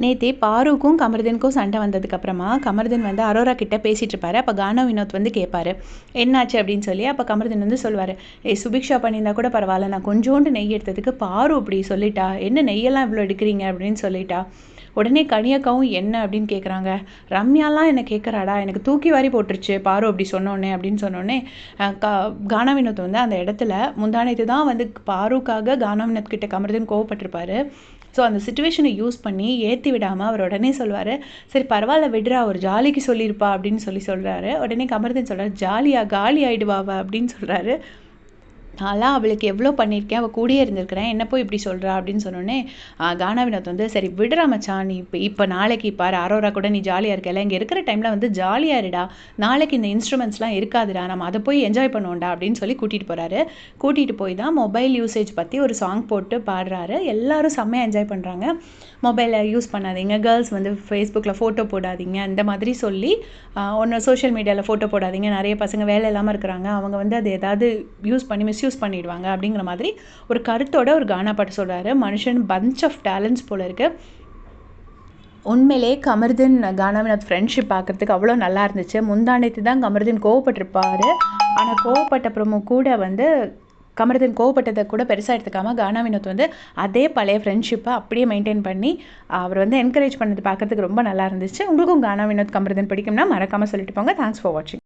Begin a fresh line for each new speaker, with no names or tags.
நேத்தே பாருக்கும் கமருதீனுக்கும் சண்டை வந்ததுக்கப்புறமா கமருதீன் வந்து அரோரா கிட்ட பேசிட்டு இருப்பாரு. அப்போ கானா வினோத் வந்து கேட்பாரு, என்னாச்சு அப்படின்னு சொல்லி. அப்போ கமருதீன் வந்து சொல்லுவார், சுபிக்ஷா பண்ணியிருந்தா கூட பரவாயில்ல, நான் கொஞ்சோண்டு நெய் எடுத்ததுக்கு பாரு அப்படி சொல்லிட்டா, என்ன நெய்யெல்லாம் இவ்வளோ எடுக்கிறீங்க அப்படின்னு சொல்லிட்டா. உடனே கனியக்காவும் என்ன அப்படின்னு கேட்குறாங்க. ரம்யாலாம் என்ன கேட்குறாடா, எனக்கு தூக்கி வாரி போட்டுருச்சு பாரு அப்படி சொன்னோன்னே அப்படின்னு சொன்னோடனே கானா வினோத் வந்து அந்த இடத்துல முந்தானத்து தான் வந்து பாருக்காக கானா வினோத் கிட்ட கமருதீன் கோவப்பட்டிருப்பாரு. ஸோ அந்த சுச்சுவேஷனை யூஸ் பண்ணி ஏற்றி விடாமல் அவர் உடனே சொல்வார், சரி பரவாயில்ல விடுறா, ஒரு ஜாலிக்கு சொல்லியிருப்பா அப்படின்னு சொல்கிறாரு. உடனே கமருதீன் சொல்கிறார், ஜாலியா காலி ஆகிடுவாவ அப்படின்னு சொல்கிறாரு. நான்லாம் அவளுக்கு எவ்வளோ பண்ணியிருக்கேன், அவள் கூடயே இருந்திருக்கிறேன், என்ன போய் இப்படி சொல்கிறா அப்படின்னு சொன்னோடனே கானா வினோத் வந்து, சரி விடுறா மச்சான், நீ இப்போ நாளைக்கு பாரு அரோரா கூட நீ ஜாலியாக இருக்கல, இங்கே இருக்கிற டைமில் வந்து ஜாலியாக இருடா, நாளைக்கு இந்த இன்ஸ்ட்ருமெண்ட்ஸ்லாம் இருக்காதுடா, நம்ம அதை போய் என்ஜாய் பண்ணுவோம்டா அப்படின்னு சொல்லி கூட்டிகிட்டு போகிறாரு. கூட்டிகிட்டு போய் தான் மொபைல் யூசேஜ் பற்றி ஒரு சாங் போட்டு பாடுறாரு. எல்லாரும் செம்மையாக என்ஜாய் பண்ணுறாங்க. மொபைலை யூஸ் பண்ணாதீங்க, கேர்ள்ஸ் வந்து ஃபேஸ்புக்கில் ஃபோட்டோ போடாதீங்க, அந்த மாதிரி சொல்லி ஒன்று சோஷியல் மீடியாவில் ஃபோட்டோ போடாதீங்க, நிறைய பசங்க வேலை இல்லாமல் இருக்கிறாங்க, அவங்க வந்து அதை ஏதாவது யூஸ் பண்ணி மிஸ்யூஸ் பண்ணிடுவாங்க அப்படிங்கிற மாதிரி ஒரு கருத்தோட ஒரு கானா பாட்டு சொல்கிறாரு. மனுஷன் பஞ்ச் ஆஃப் டேலண்ட்ஸ் போல இருக்குது. உண்மையிலே கமருதீன் கானா வினோத் ஃப்ரெண்ட்ஷிப் பார்க்குறதுக்கு அவ்வளோ நல்லா இருந்துச்சு. முந்தானத்து தான் கமருதீன் கோவப்பட்டிருப்பார். ஆனால் கோவப்பட்டப்புறமும் கூட வந்து கமருதீன் கோவப்பட்டதை கூட பெருசாக எடுத்துக்காமல் கானா வினோத் வந்து அதே பழைய ஃப்ரெண்ட்ஷிப்பை அப்படியே மெயின்டைன் பண்ணி அவர் வந்து என்கரேஜ் பண்ணது பார்க்குறதுக்கு ரொம்ப நல்லா இருந்துச்சு. உங்களுக்கும் கானா வினோத் கமருதீன் பிடிக்கும்னா மறக்காமல் சொல்லிட்டு போங்க. தேங்க்ஸ் ஃபார் வாட்சிங்.